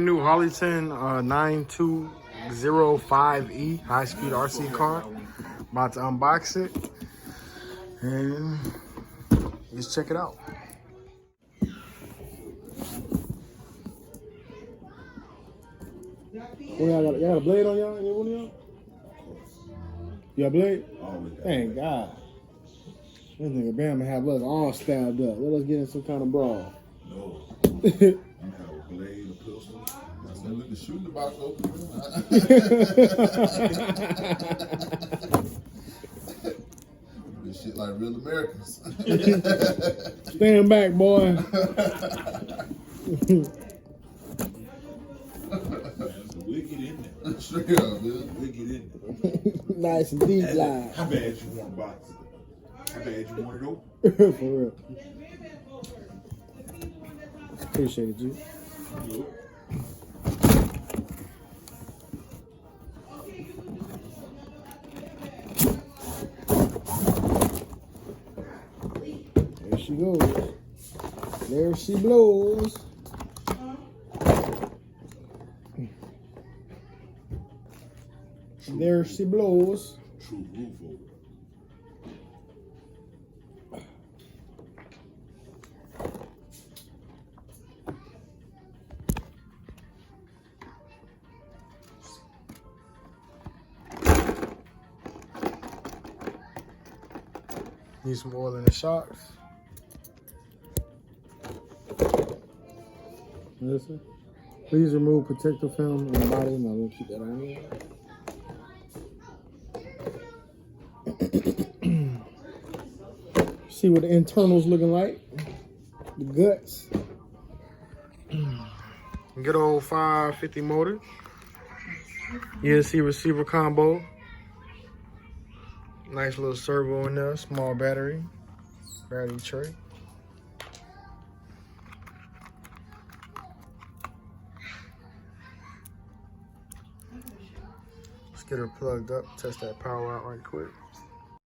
New Holyton 9205E high-speed RC car. About to unbox it and let's check it out. Y'all got a blade on y'all? Any one of y'all? You got a blade? Thank God. This nigga Bama have us all stabbed up. Let us get in some kind of brawl. No. You have a blade, a pistol. I said, look, the shooting box open. This shit like real Americans. Stand back, boy. We'll get in there. Straight up, man. We'll get in there. Nice and deep line. How bad you want a box? How bad you want it open? For real. Appreciate it, G. There she goes. There she blows. There she blows. True roof over. Need some oil in the shocks. Listen. Please remove protective film on the body. I'm gonna keep that on here. See what the internals looking like. The guts. Good old 550 motor. ESC receiver combo. Nice little servo in there. Small battery tray. Let's get her plugged up. Test that power out right quick.